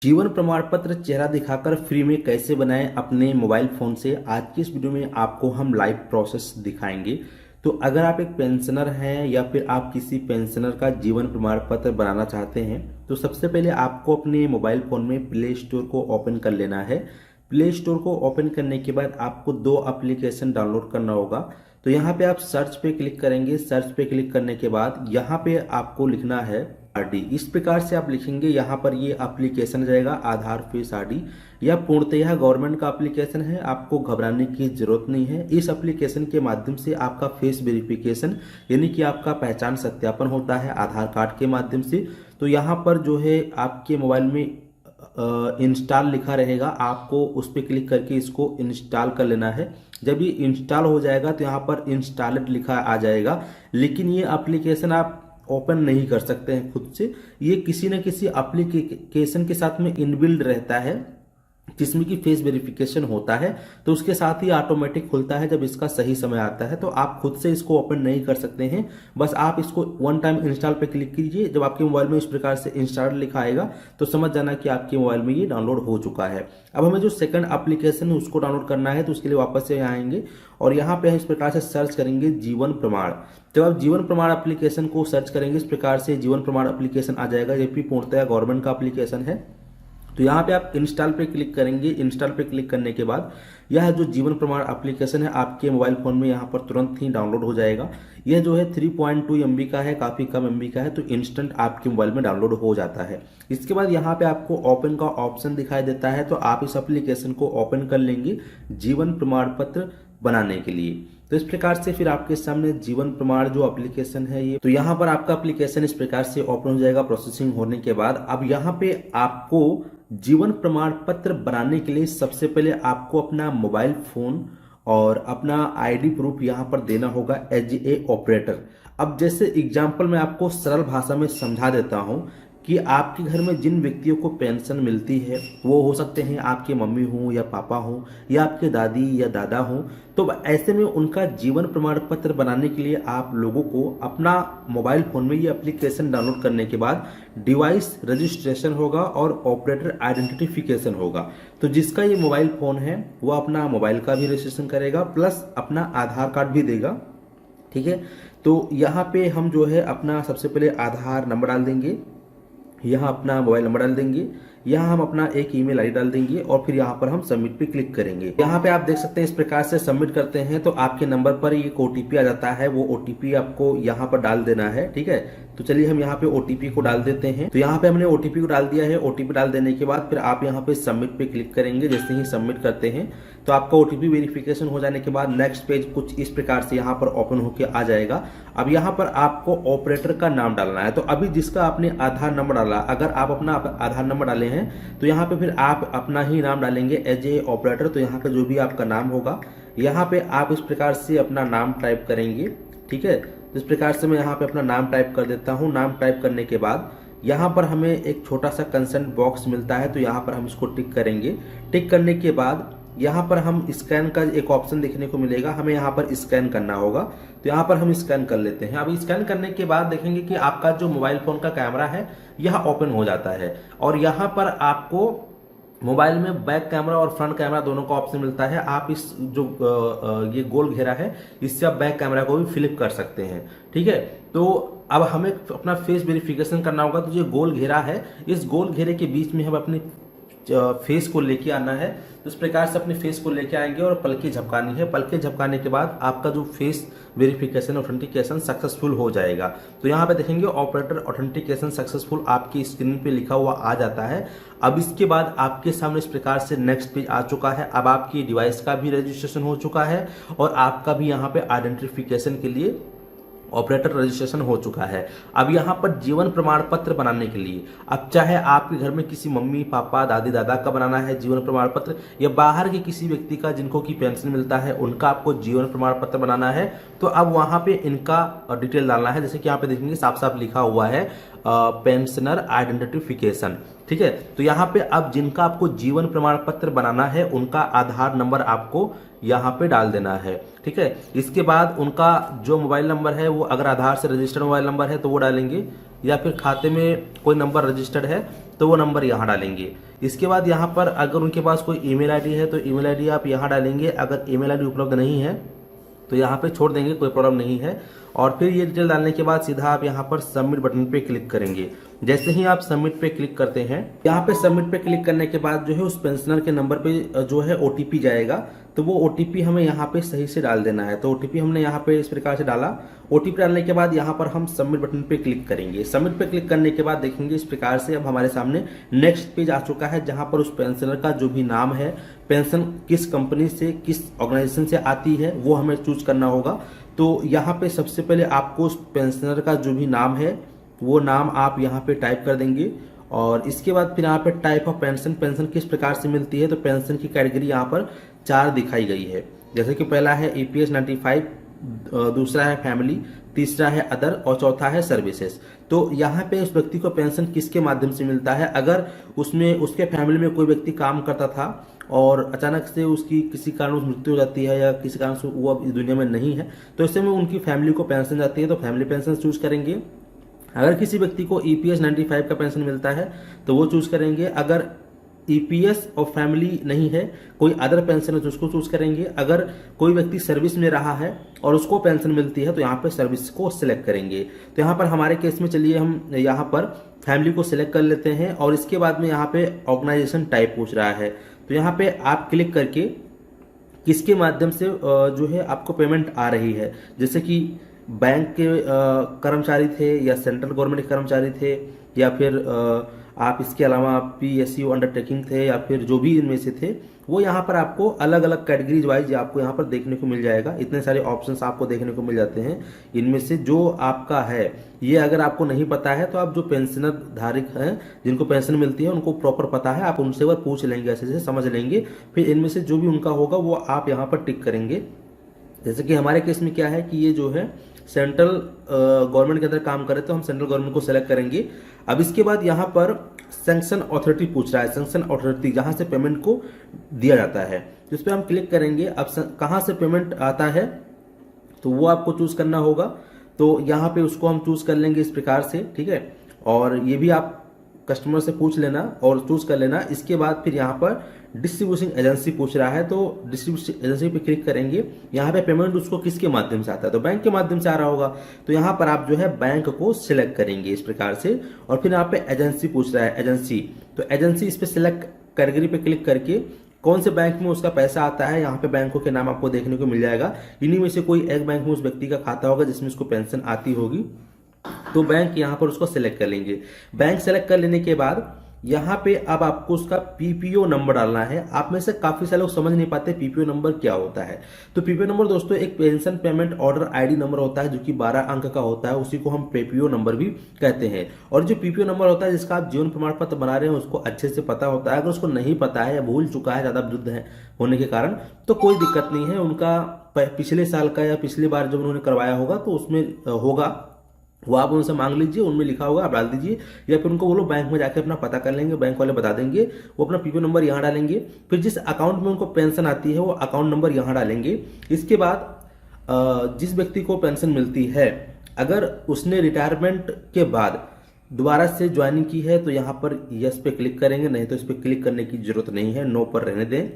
जीवन प्रमाण पत्र चेहरा दिखाकर फ्री में कैसे बनाएं अपने मोबाइल फोन से। आज की इस वीडियो में आपको हम लाइव प्रोसेस दिखाएंगे। तो अगर आप एक पेंशनर हैं या फिर आप किसी पेंशनर का जीवन प्रमाण पत्र बनाना चाहते हैं तो सबसे पहले आपको अपने मोबाइल फोन में प्ले स्टोर को ओपन कर लेना है। प्ले स्टोर को ओपन करने के बाद आपको दो एप्लीकेशन डाउनलोड करना होगा। तो यहाँ पे आप सर्च पे क्लिक करेंगे। सर्च पे क्लिक करने के बाद यहाँ पे आपको लिखना है आरडी। इस प्रकार से आप लिखेंगे, यहाँ पर ये एप्लीकेशन जाएगा आधार फेस आरडी। यह पूर्णतः गवर्नमेंट का एप्लीकेशन है, आपको घबराने की जरूरत नहीं है। इस एप्लीकेशन के माध्यम से आपका फेस वेरिफिकेशन यानी कि आपका पहचान सत्यापन होता है आधार कार्ड के माध्यम से। तो यहाँ पर जो है आपके मोबाइल में इंस्टॉल लिखा रहेगा, आपको उस पर क्लिक करके इसको इंस्टॉल कर लेना है। जब ये इंस्टॉल हो जाएगा तो यहाँ पर इंस्टॉल्ड लिखा आ जाएगा, लेकिन ये एप्लीकेशन आप ओपन नहीं कर सकते हैं खुद से। ये किसी न किसी एप्लीकेशन के साथ में इनबिल्ड रहता है जिसमें कि फेस वेरिफिकेशन होता है, तो उसके साथ ही ऑटोमेटिक खुलता है जब इसका सही समय आता है। तो आप खुद से इसको ओपन नहीं कर सकते हैं। बस आप इसको वन टाइम इंस्टॉल पे क्लिक कीजिए। जब आपके मोबाइल में इस प्रकार से इंस्टॉल लिखा आएगा तो समझ जाना कि आपके मोबाइल में ये डाउनलोड हो चुका है। अब हमें जो सेकंड एप्लीकेशन है उसको डाउनलोड करना है, तो उसके लिए वापस से यहाँ आएंगे और यहाँ पे हम इस प्रकार से सर्च करेंगे जीवन प्रमाण। जब आप जीवन प्रमाण एप्लीकेशन को सर्च करेंगे इस प्रकार से जीवन प्रमाण एप्लीकेशन आ जाएगा। ये भी पूर्णतः गवर्नमेंट का एप्लीकेशन है। तो यहाँ पे आप इंस्टॉल पे क्लिक करेंगे। इंस्टॉल पे क्लिक करने के बाद यह जो जीवन प्रमाण एप्लीकेशन है आपके मोबाइल फोन में यहाँ पर तुरंत ही डाउनलोड हो जाएगा। यह जो है 3.2 MB का है, काफ़ी कम MB का है, तो इंस्टेंट आपके मोबाइल में डाउनलोड हो जाता है। इसके बाद यहाँ पे आपको ओपन का ऑप्शन दिखाई देता है, तो आप इस एप्लीकेशन को ओपन कर लेंगे जीवन प्रमाण पत्र बनाने के लिए। तो इस प्रकार से फिर आपके सामने जीवन प्रमाण जो एप्लीकेशन है ये, तो यहाँ पर आपका एप्लीकेशन इस प्रकार से ओपन हो जाएगा प्रोसेसिंग होने के बाद। अब यहाँ पे आपको जीवन प्रमाण पत्र बनाने के लिए सबसे पहले आपको अपना मोबाइल फोन और अपना आईडी प्रूफ यहाँ पर देना होगा एज ए ऑपरेटर। अब जैसे एग्जाम्पल मैं आपको सरल भाषा में समझा देता हूँ कि आपके घर में जिन व्यक्तियों को पेंशन मिलती है वो हो सकते हैं आपके मम्मी हो या पापा हो या आपके दादी या दादा हो। तो ऐसे में उनका जीवन प्रमाण पत्र बनाने के लिए आप लोगों को अपना मोबाइल फोन में ये एप्लीकेशन डाउनलोड करने के बाद डिवाइस रजिस्ट्रेशन होगा और ऑपरेटर आइडेंटिफिकेशन होगा। तो जिसका ये मोबाइल फोन है वो अपना मोबाइल का भी रजिस्ट्रेशन करेगा प्लस अपना आधार कार्ड भी देगा। ठीक है, तो यहाँ पे हम जो है अपना सबसे पहले आधार नंबर डाल देंगे, यहाँ अपना मोबाइल नंबर डाल देंगे, यहाँ हम अपना एक ईमेल आईडी डाल देंगे और फिर यहाँ पर हम सबमिट पे क्लिक करेंगे। यहाँ पे आप देख सकते हैं इस प्रकार से सबमिट करते हैं तो आपके नंबर पर एक OTP आ जाता है। वो OTP आपको यहाँ पर डाल देना है। ठीक है, तो चलिए हम यहाँ पे OTP को डाल देते हैं। तो यहाँ पे हमने OTP को डाल दिया है। OTP डाल देने के बाद फिर आप यहाँ पे सबमिट पे क्लिक करेंगे। जैसे ही सबमिट करते हैं तो आपका OTP वेरिफिकेशन हो जाने के बाद नेक्स्ट पेज कुछ इस प्रकार से यहाँ पर ओपन होकर आ जाएगा। अब यहाँ पर आपको ऑपरेटर का नाम डालना है। तो अभी जिसका आपने आधार नंबर डाला, अगर आप अपना आधार नंबर डाले हैं तो यहाँ पे फिर आप अपना ही नाम डालेंगे एज ए ऑपरेटर। तो यहाँ पे जो भी आपका नाम होगा यहाँ पे आप इस प्रकार से अपना नाम टाइप करेंगे। ठीक है, तो इस प्रकार से मैं यहाँ पे अपना नाम टाइप कर देता हूँ। नाम टाइप करने के बाद यहाँ पर हमें एक छोटा सा कंसेंट बॉक्स मिलता है, तो यहाँ पर हम इसको टिक करेंगे। टिक करने के बाद यहाँ पर हम स्कैन का एक ऑप्शन देखने को मिलेगा, हमें यहाँ पर स्कैन करना होगा। तो यहाँ पर हम स्कैन कर लेते हैं। अब स्कैन करने के बाद देखेंगे कि आपका जो मोबाइल फोन का कैमरा है यह ओपन हो जाता है और यहाँ पर आपको मोबाइल में बैक कैमरा और फ्रंट कैमरा दोनों का ऑप्शन मिलता है। आप इस जो ये गोल घेरा है इससे आप बैक कैमरा को भी फ्लिप कर सकते हैं। ठीक है, तो अब हमें अपना फेस वेरिफिकेशन करना होगा। तो जो गोल घेरा है इस गोल घेरे के बीच में हम अपने फेस को लेके आना है। तो इस प्रकार से अपने फेस को लेके आएंगे और पलके झपकानी है। पलके झपकाने के बाद आपका जो फेस वेरिफिकेशन ऑथेंटिकेशन सक्सेसफुल हो जाएगा। तो यहाँ पे देखेंगे ऑपरेटर ऑथेंटिकेशन सक्सेसफुल आपकी स्क्रीन पे लिखा हुआ आ जाता है। अब इसके बाद आपके सामने इस प्रकार से नेक्स्ट पेज आ चुका है। अब आपकी डिवाइस का भी रजिस्ट्रेशन हो चुका है और आपका भी यहाँ पे आइडेंटिफिकेशन के लिए ऑपरेटर रजिस्ट्रेशन हो चुका है। अब यहाँ पर जीवन प्रमाण पत्र बनाने के लिए, अब चाहे आपके घर में किसी मम्मी पापा दादी दादा का बनाना है जीवन प्रमाण पत्र या बाहर के किसी व्यक्ति का जिनको की पेंशन मिलता है उनका आपको जीवन प्रमाण पत्र बनाना है, तो अब वहाँ पे इनका डिटेल डालना है। जैसे कि यहाँ पे देखेंगे साफ साफ लिखा हुआ है पेंशनर आइडेंटिफिकेशन। ठीक है। तो यहाँ पे अब जिनका आपको जीवन प्रमाण पत्र बनाना है उनका आधार नंबर आपको यहाँ पे डाल देना है, ठीक है। इसके बाद उनका जो मोबाइल नंबर है वो अगर आधार से रजिस्टर्ड मोबाइल नंबर है तो वो डालेंगे, या फिर खाते में कोई नंबर रजिस्टर्ड है तो वो नंबर यहाँ डालेंगे। इसके बाद यहाँ पर अगर उनके पास कोई ईमेल आईडी है तो ईमेल आईडी आप यहाँ डालेंगे। अगर ईमेल आईडी उपलब्ध नहीं है तो यहाँ पे छोड़ देंगे, कोई प्रॉब्लम नहीं है। और फिर ये डिटेल डालने के बाद सीधा आप यहाँ पर सबमिट बटन पे क्लिक करेंगे। जैसे ही आप सबमिट पे क्लिक करते हैं, यहाँ पे सबमिट पे क्लिक करने के बाद जो है उस पेंशनर के नंबर पे जो है ओटीपी जाएगा, तो वो ओटीपी हमें यहाँ पे सही से डाल देना है। तो ओटीपी हमने यहाँ पे इस प्रकार से डाला। ओटीपी डालने के बाद यहाँ पर हम सबमिट बटन पे क्लिक करेंगे। सबमिट पे क्लिक करने के बाद देखेंगे इस प्रकार से अब हमारे सामने नेक्स्ट पेज आ चुका है, जहाँ पर उस पेंशनर का जो भी नाम है, पेंशन किस कंपनी से किस ऑर्गेनाइजेशन से आती है वो हमें चूज करना होगा। तो यहाँ पे सबसे पहले आपको उस पेंशनर का जो भी नाम है वो नाम आप यहाँ पे टाइप कर देंगे। और इसके बाद फिर यहाँ पे टाइप ऑफ पेंशन, पेंशन किस प्रकार से मिलती है, तो पेंशन की कैटेगरी यहाँ पर 4 दिखाई गई है। जैसे कि पहला है EPS 95, दूसरा है फैमिली, तीसरा है अदर और चौथा है सर्विसेज। तो यहाँ पे उस व्यक्ति को पेंशन किसके माध्यम से मिलता है, अगर उसमें उसके फैमिली में कोई व्यक्ति काम करता था और अचानक से उसकी किसी कारण मृत्यु हो जाती है या किसी कारण से वो अब इस दुनिया में नहीं है, तो ऐसे में उनकी फैमिली को पेंशन जाती है, तो फैमिली पेंशन चूज करेंगे। अगर किसी व्यक्ति को EPS 95 का पेंशन मिलता है तो वो चूज करेंगे। अगर EPS और फैमिली नहीं है, कोई अदर पेंशन है तो उसको चूज करेंगे। अगर कोई व्यक्ति सर्विस में रहा है और उसको पेंशन मिलती है तो यहाँ पे सर्विस को सिलेक्ट करेंगे। तो यहाँ पर हमारे केस में चलिए हम यहाँ पर फैमिली को सिलेक्ट कर लेते हैं। और इसके बाद में यहाँ पे ऑर्गेनाइजेशन टाइप पूछ रहा है, तो यहाँ पे आप क्लिक करके किसके माध्यम से जो है आपको पेमेंट आ रही है, जैसे कि बैंक के कर्मचारी थे या सेंट्रल गवर्नमेंट के कर्मचारी थे या फिर आप इसके अलावा PSU अंडरटेकिंग थे या फिर जो भी इनमें से थे, वो यहाँ पर आपको अलग अलग कैटेगरीज वाइज आपको यहाँ पर देखने को मिल जाएगा। इतने सारे ऑप्शंस आपको देखने को मिल जाते हैं। इनमें से जो आपका है ये अगर आपको नहीं पता है तो आप जो पेंशनर धारक हैं जिनको पेंशन मिलती है उनको प्रॉपर पता है, आप उनसे वो पूछ लेंगे, ऐसे से समझ लेंगे। फिर इनमें से जो भी उनका होगा वो आप यहाँ पर टिक करेंगे। जैसे कि हमारे केस में क्या है कि ये जो है सेंट्रल गवर्नमेंट के अंदर काम करे तो हम सेंट्रल गवर्नमेंट को सेलेक्ट करेंगे। अब इसके बाद यहाँ पर सैंक्शन अथॉरिटी पूछ रहा है, सैंक्शन अथॉरिटी जहां से पेमेंट को दिया जाता है, तो इस पर हम क्लिक करेंगे। अब कहां से पेमेंट आता है तो वो आपको चूज करना होगा। तो यहाँ पे उसको हम चूज कर लेंगे इस प्रकार से, ठीक है। और ये भी आप कस्टमर से पूछ लेना और चूज कर लेना। इसके बाद फिर यहाँ पर डिस्ट्रीब्यूशन एजेंसी पूछ रहा है, तो डिस्ट्रीब्यूशन एजेंसी पे क्लिक करेंगे। यहाँ पे पेमेंट उसको किसके माध्यम से आता है, तो बैंक के माध्यम से आ रहा होगा, तो यहाँ पर आप जो है बैंक को सिलेक्ट करेंगे इस प्रकार से। और फिर यहाँ पे एजेंसी पूछ रहा है, एजेंसी, तो एजेंसी इस पे सिलेक्ट कैटेगरी पे क्लिक करके कौन से बैंक में उसका पैसा आता है, यहाँ पे बैंकों के नाम आपको देखने को मिल जाएगा। इन्हीं में से कोई एक बैंक में उस व्यक्ति का खाता होगा जिसमें उसको पेंशन आती होगी, तो बैंक यहाँ पर उसको सिलेक्ट कर लेंगे। बैंक सेलेक्ट कर लेने के बाद यहाँ पे अब आपको उसका PPO नंबर डालना है। आप में से काफी सारे लोग समझ नहीं पाते PPO नंबर क्या होता है। तो PPO नंबर दोस्तों एक pension payment order ID number होता है जो कि 12 अंक का होता है, उसी को हम PPO नंबर भी कहते हैं। और जो PPO नंबर होता है जिसका आप जीवन प्रमाण पत्र बना रहे हैं उसको अच्छे से पता होता है। अगर उसको नहीं पता है या भूल चुका है ज्यादा वृद्ध होने के कारण तो कोई दिक्कत नहीं है, उनका पिछले साल का या पिछली बार जब उन्होंने करवाया होगा तो उसमें होगा, वो आप उनसे मांग लीजिए, उनमें लिखा होगा आप डाल दीजिए, या फिर उनको बोलो बैंक में जाकर अपना पता कर लेंगे, बैंक वाले बता देंगे। वो अपना PPO नंबर यहाँ डालेंगे, फिर जिस अकाउंट में उनको पेंशन आती है वो अकाउंट नंबर यहाँ डालेंगे। इसके बाद जिस व्यक्ति को पेंशन मिलती है अगर उसने रिटायरमेंट के बाद दोबारा से ज्वाइनिंग की है तो यहाँ पर यस पे क्लिक करेंगे, नहीं तो इस पर क्लिक करने की जरूरत नहीं है, नो पर रहने दें।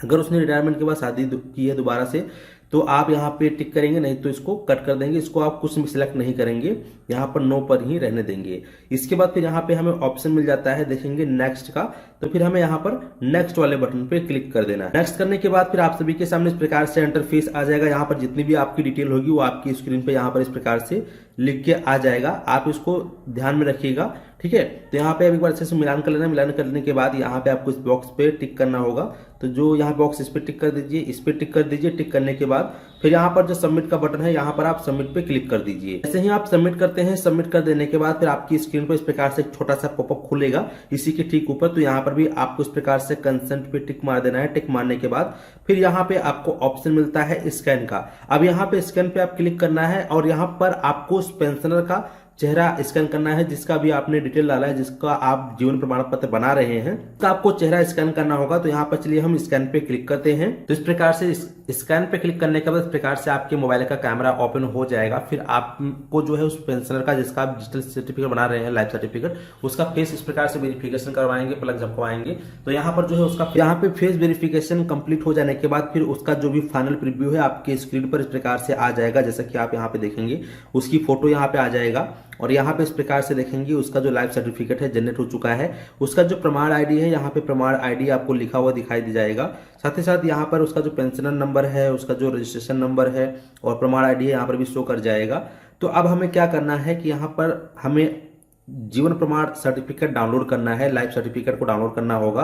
अगर उसने रिटायरमेंट के बाद शादी की है दोबारा से तो आप यहाँ पे टिक करेंगे, नहीं तो इसको कट कर देंगे, इसको आप कुछ भी सिलेक्ट नहीं करेंगे, यहाँ पर नो पर ही रहने देंगे। इसके बाद फिर यहाँ पे हमें ऑप्शन मिल जाता है देखेंगे नेक्स्ट का, तो फिर हमें यहाँ पर नेक्स्ट वाले बटन पे क्लिक कर देना है। नेक्स्ट करने के बाद फिर आप सभी के सामने इस प्रकार से इंटरफेस आ जाएगा। यहाँ पर जितनी भी आपकी डिटेल होगी वो आपकी स्क्रीन पे यहाँ पर इस प्रकार से लिख के आ जाएगा, आप इसको ध्यान में रखिएगा, ठीक है। तो यहाँ पे एक बार अच्छे से मिलान कर लेना। मिलान करने के बाद यहाँ पे आपको इस बॉक्स पे टिक करना होगा, तो जो यहाँ बॉक्स इस पे टिक कर दीजिए, इस पे टिक कर दीजिए। टिक करने के बाद फिर यहाँ पर जो सबमिट का बटन है यहाँ पर आप सबमिट पे क्लिक कर दीजिए। जैसे ही आप सबमिट करते हैं, सबमिट कर देने के बाद फिर आपकी स्क्रीन पर इस प्रकार से एक छोटा सा पॉपअप खुलेगा इसी के ठीक ऊपर, तो यहाँ पर भी आपको इस प्रकार से कंसेंट पे टिक मार देना है। टिक मारने के बाद फिर यहाँ पे आपको ऑप्शन मिलता है स्कैन का। अब यहाँ पे स्कैन पे आप क्लिक करना है और यहाँ पर आपको उस पेंशनर का चेहरा स्कैन करना है, जिसका भी आपने डिटेल डाला है, जिसका आप जीवन प्रमाण पत्र बना रहे हैं, तो आपको चेहरा स्कैन करना होगा। तो यहाँ पर चलिए हम स्कैन पे क्लिक करते हैं। तो इस प्रकार से स्कैन पे क्लिक करने के बाद इस प्रकार से आपके मोबाइल का कैमरा ओपन हो जाएगा। फिर आपको जो है उस पेंशनर का, जिसका आप डिजिटल सर्टिफिकेट बना रहे हैं, लाइफ सर्टिफिकेट, उसका फेस इस प्रकार से वेरिफिकेशन करवाएंगे, प्लग झपकवाएंगे। तो यहाँ पर जो है उसका यहाँ पे फेस वेरिफिकेशन कंप्लीट हो जाने के बाद फिर उसका जो भी फाइनल प्रीव्यू है आपके स्क्रीन पर इस प्रकार से आ जाएगा। जैसा कि आप यहाँ पे देखेंगे, उसकी फोटो यहाँ पे आ जाएगा और यहाँ पे इस प्रकार से देखेंगे उसका जो लाइफ सर्टिफिकेट है जनरेट हो चुका है। उसका जो प्रमाण आईडी है, यहाँ पे प्रमाण आईडी आपको लिखा हुआ दिखाई दे जाएगा। साथ ही साथ यहाँ पर उसका जो पेंशनर नंबर है, उसका जो रजिस्ट्रेशन नंबर है और प्रमाण आईडी है यहाँ पर भी शो कर जाएगा। तो अब हमें क्या करना है कि यहाँ पर हमें जीवन प्रमाण सर्टिफिकेट डाउनलोड करना है, लाइफ सर्टिफिकेट को डाउनलोड करना होगा।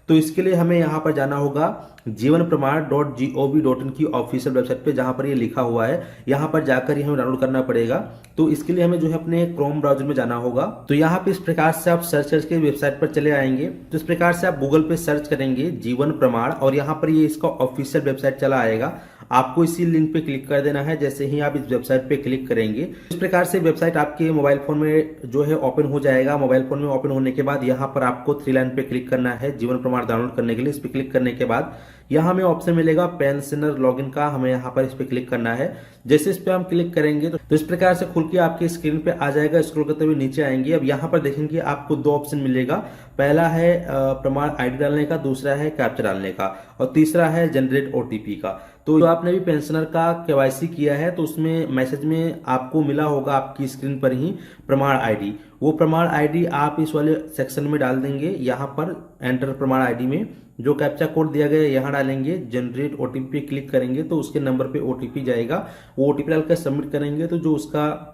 तो इसके लिए हमें यहाँ पर जाना होगा जीवन प्रमाण .gov.in की ऑफिशियल वेबसाइट पे, जहां पर ये लिखा हुआ है, यहाँ पर जाकर ही हमें डाउनलोड करना पड़ेगा। तो इसके लिए हमें जो है अपने क्रोम ब्राउजर में जाना होगा। तो यहाँ पे इस प्रकार से आप सर्च करके वेबसाइट पर चले आएंगे। तो इस प्रकार से आप गूगल पे सर्च करेंगे जीवन प्रमाण और यहाँ पर ये इसका ऑफिशियल वेबसाइट चला आएगा। आपको इसी लिंक पे क्लिक कर देना है। जैसे ही आप इस वेबसाइट पे क्लिक करेंगे, इस प्रकार से वेबसाइट आपके मोबाइल फोन में जो है ओपन हो जाएगा। मोबाइल फोन में ओपन होने के बाद यहाँ पर आपको 3 लाइन पे क्लिक करना है जीवन प्रमाण डाउनलोड करने के लिए। इस पे क्लिक करने के बाद यहाँ हमें ऑप्शन मिलेगा पेंशनर लॉगिन का, हमें यहाँ पर इस पे क्लिक करना है। जैसे इस पे हम क्लिक करेंगे तो इस प्रकार से खुल के आपके स्क्रीन पे आ जाएगा। स्क्रॉल करते हुए नीचे आएंगे। अब यहाँ पर देखेंगे आपको 2 ऑप्शन मिलेगा। पहला है प्रमाण आईडी डालने का, दूसरा है कैप्चा डालने का और तीसरा है जनरेट ओटीपी का। तो जो आपने भी पेंशनर का केवाईसी किया है तो उसमें मैसेज में आपको मिला होगा आपकी स्क्रीन पर ही प्रमाण आईडी। वो प्रमाण आईडी आप इस वाले सेक्शन में डाल देंगे। यहाँ पर एंटर प्रमाण आईडी में जो कैप्चा कोड दिया गया है यहाँ डालेंगे, जनरेट ओटीपी पे क्लिक करेंगे तो उसके नंबर पे ओटीपी जाएगा। वो ओटीपी डालकर सबमिट करेंगे तो जो उसका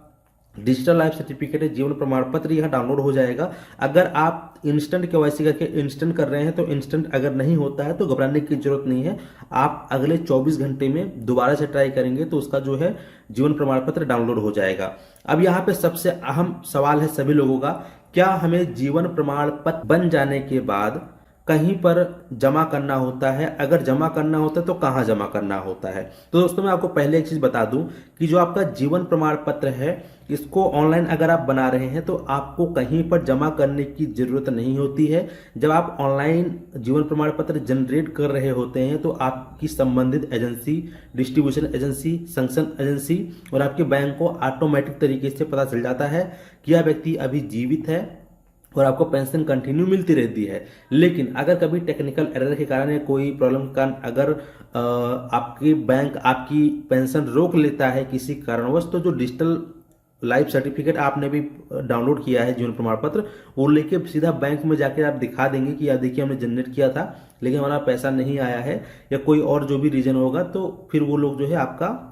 डिजिटल लाइफ सर्टिफिकेट है, जीवन प्रमाण पत्र, यह डाउनलोड हो जाएगा। अगर आप इंस्टेंट केवाईसी करके इंस्टेंट कर रहे हैं तो इंस्टेंट अगर नहीं होता है तो घबराने की जरूरत नहीं है। आप अगले 24 घंटे में दोबारा से ट्राई करेंगे तो उसका जो है जीवन प्रमाण पत्र डाउनलोड हो जाएगा। अब यहाँ पे सबसे अहम सवाल है सभी लोगों का, क्या हमें जीवन प्रमाण पत्र बन जाने के बाद कहीं पर जमा करना होता है? अगर जमा करना होता है तो कहाँ जमा करना होता है? तो दोस्तों मैं आपको पहले एक चीज बता दूं कि जो आपका जीवन प्रमाण पत्र है, इसको ऑनलाइन अगर आप बना रहे हैं तो आपको कहीं पर जमा करने की जरूरत नहीं होती है। जब आप ऑनलाइन जीवन प्रमाण पत्र जनरेट कर रहे होते हैं तो आपकी संबंधित agency, distribution agency, suction agency और आपके बैंक को ऑटोमेटिक तरीके से पता चल जाता है कि यह व्यक्ति अभी जीवित है और आपको पेंशन कंटिन्यू मिलती रहती है। लेकिन अगर कभी टेक्निकल एरर के कारण या कोई प्रॉब्लम का अगर आपकी बैंक आपकी पेंशन रोक लेता है किसी कारणवश, तो जो डिजिटल लाइफ सर्टिफिकेट आपने भी डाउनलोड किया है जीवन प्रमाण पत्र, वो लेके सीधा बैंक में जाकर आप दिखा देंगे कि यार देखिए हमने जनरेट किया था लेकिन हमारा पैसा नहीं आया है या कोई और जो भी रीजन होगा, तो फिर वो लोग जो है आपका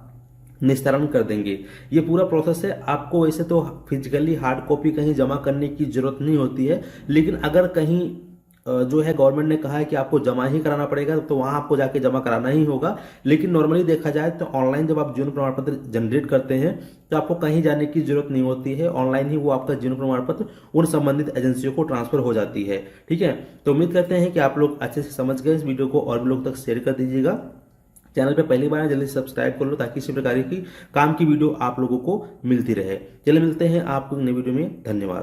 निस्तारण कर देंगे। ये पूरा प्रोसेस है। आपको वैसे तो फिजिकली हार्ड कॉपी कहीं जमा करने की जरूरत नहीं होती है, लेकिन अगर कहीं जो है गवर्नमेंट ने कहा है कि आपको जमा ही कराना पड़ेगा तो वहां आपको जाके जमा कराना ही होगा। लेकिन नॉर्मली देखा जाए तो ऑनलाइन जब आप जीवन प्रमाण पत्र जनरेट करते हैं तो आपको कहीं जाने की जरूरत नहीं होती है। ऑनलाइन ही वो आपका जीवन प्रमाण पत्र उन संबंधित एजेंसियों को ट्रांसफर हो जाती है। ठीक है, तो उम्मीद करते हैं कि आप लोग अच्छे से समझ गए। इस वीडियो को और भी लोग तक शेयर कर दीजिएगा। चैनल पे पहली बार जल्दी से सब्सक्राइब कर लो ताकि इसी प्रकार की काम की वीडियो आप लोगों को मिलती रहे। चलिए मिलते हैं आपको नई वीडियो में। धन्यवाद।